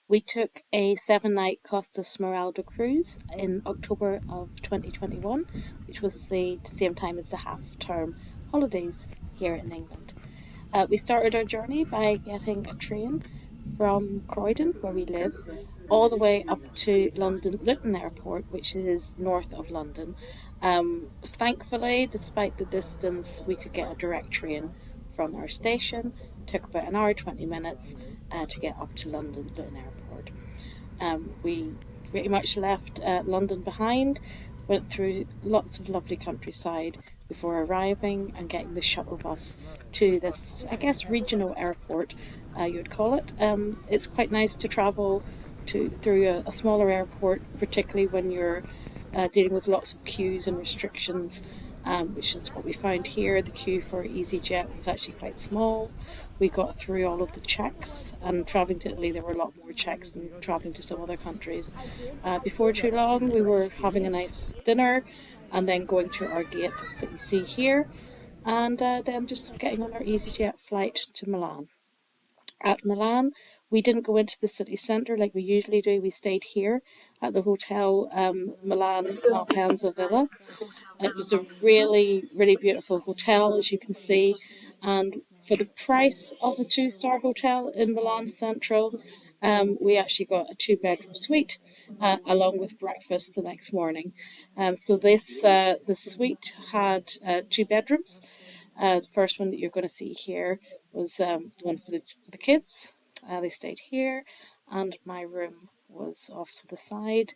We took a 7-night Costa Smeralda cruise in October of 2021, which was the same time as the half-term holidays here in England. We started our journey by getting a train from Croydon, where we live, all the way up to London Luton Airport, which is north of London. Thankfully, despite the distance, we could get a direct train from our station. It took about an hour 20 minutes to get up to London Luton Airport. We pretty much left London behind, went through lots of lovely countryside before arriving and getting the shuttle bus to this, I guess, regional airport, you would call it. It's quite nice to travel through a smaller airport, particularly when you're dealing with lots of queues and restrictions, which is what we found here. The queue for EasyJet was actually quite small. We got through all of the checks, and travelling to Italy, there were a lot more checks than travelling to some other countries. Before too long, we were having a nice dinner and then going to our gate that you see here, and then just getting on our EasyJet flight to Milan. At Milan, we didn't go into the city centre like we usually do. We stayed here at the Hotel Milan Malpensa Villa. It was a really, really beautiful hotel, as you can see. And for the price of a two-star hotel in Milan Central, we actually got a two-bedroom suite along with breakfast the next morning. So the suite had two bedrooms. The first one that you're going to see here was the one for the kids. They stayed here, and my room was off to the side,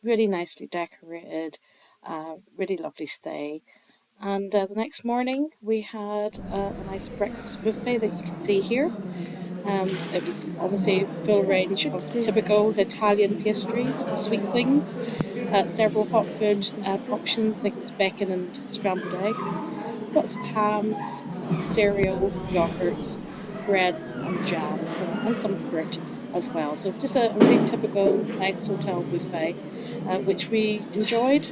really nicely decorated, really lovely stay. And the next morning we had a nice breakfast buffet that you can see here. It was obviously a full range of typical Italian pastries and sweet things, several hot food options. I think it was bacon and scrambled eggs, lots of hams, cereal, yogurts, breads and jams, and some fruit as well. So just a really typical nice hotel buffet, which we enjoyed.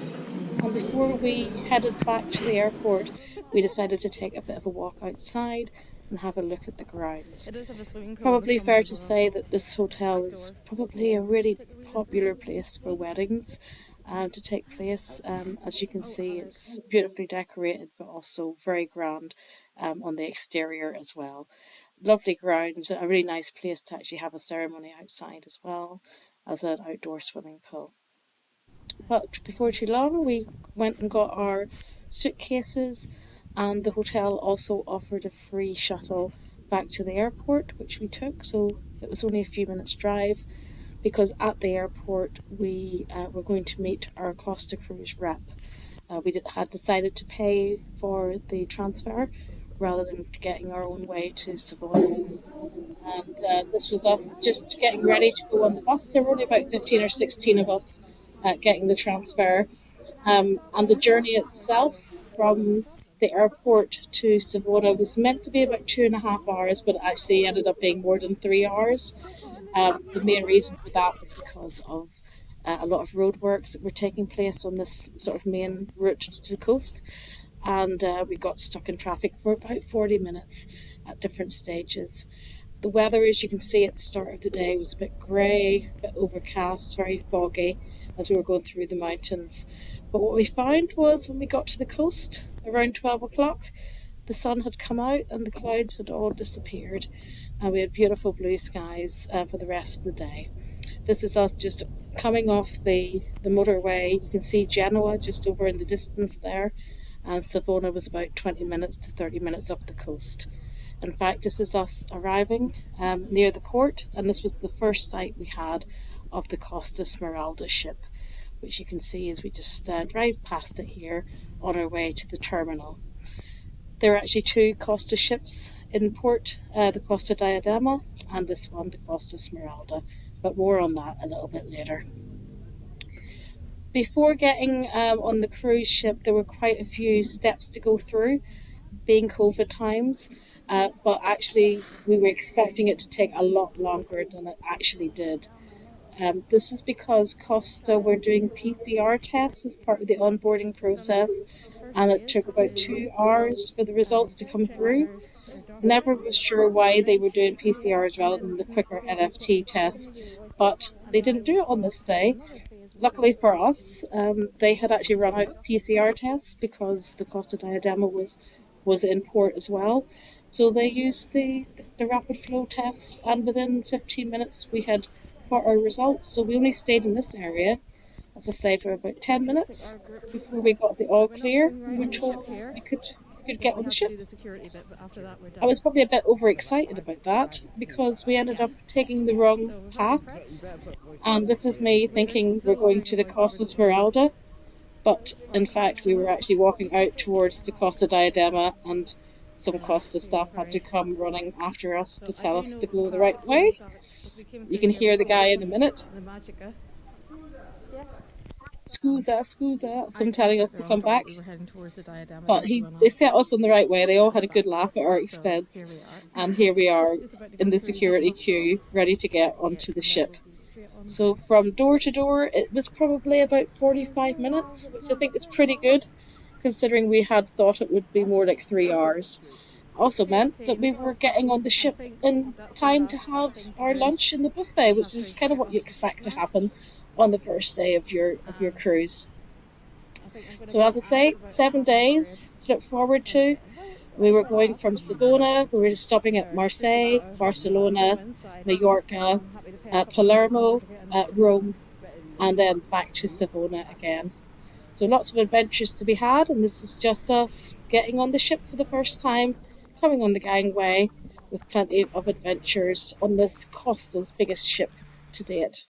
And before we headed back to the airport, we decided to take a bit of a walk outside and have a look at the grounds. It does have a swimming pool. Probably fair to say that this hotel is probably a really popular place for weddings to take place. As you can see, it's beautifully decorated, but also very grand on the exterior as well. Lovely grounds, a really nice place to actually have a ceremony outside as well as an outdoor swimming pool. But before too long, we went and got our suitcases, and the hotel also offered a free shuttle back to the airport, which we took. So it was only a few minutes' drive, because at the airport we were going to meet our Costa Cruise rep. Had decided to pay for the transfer rather than getting our own way to Savona. And this was us just getting ready to go on the bus. There were only about 15 or 16 of us getting the transfer. And the journey itself from the airport to Savona was meant to be about 2.5 hours, but it actually ended up being more than 3 hours. The main reason for that was because of a lot of roadworks that were taking place on this sort of main route to the coast, and we got stuck in traffic for about 40 minutes at different stages. The weather, as you can see at the start of the day, was a bit grey, a bit overcast, very foggy as we were going through the mountains. But what we found was when we got to the coast around 12 o'clock, the sun had come out and the clouds had all disappeared, and we had beautiful blue skies for the rest of the day. This is us just coming off the motorway. You can see Genoa just over in the distance there, and Savona was about 20 minutes to 30 minutes up the coast. In fact, this is us arriving near the port, and this was the first sight we had of the Costa Smeralda ship, which you can see as we just drive past it here on our way to the terminal. There are actually two Costa ships in port, the Costa Diadema and this one, the Costa Smeralda, but more on that a little bit later. Before getting on the cruise ship, there were quite a few steps to go through, being COVID times, but actually we were expecting it to take a lot longer than it actually did. This was because Costa were doing PCR tests as part of the onboarding process, and it took about 2 hours for the results to come through. Never was sure why they were doing PCRs rather than the quicker NFT tests, but they didn't do it on this day. Luckily for us, they had actually run out of PCR tests because the Costa Diadema was in port as well. So they used the rapid flow tests, and within 15 minutes we had got our results. So we only stayed in this area, as I say, for about 10 minutes before we got the all clear. We were told we could get on the ship. I was probably a bit overexcited about that because we ended up taking the wrong path. And this is me thinking we're going to the Costa Smeralda, but in fact we were actually walking out towards the Costa Diadema, and some Costa staff had to come running after us to tell us to go the right way. You can hear the guy in a minute. Scusa, scusa, so I'm telling us to come back. But they set us on the right way. They all had a good laugh at our expense. And here we are in the security queue, ready to get onto the ship. So from door to door, it was probably about 45 minutes, which I think is pretty good, considering we had thought it would be more like 3 hours. Also meant that we were getting on the ship in time to have our lunch in the buffet, which is kind of what you expect to happen on the first day of your cruise. So as I say, 7 days to look forward to. We were going from Savona, we were stopping at Marseille, Barcelona, Mallorca, Palermo, Rome, and then back to Savona again. So lots of adventures to be had, and this is just us getting on the ship for the first time, coming on the gangway with plenty of adventures on this Costa's biggest ship to date.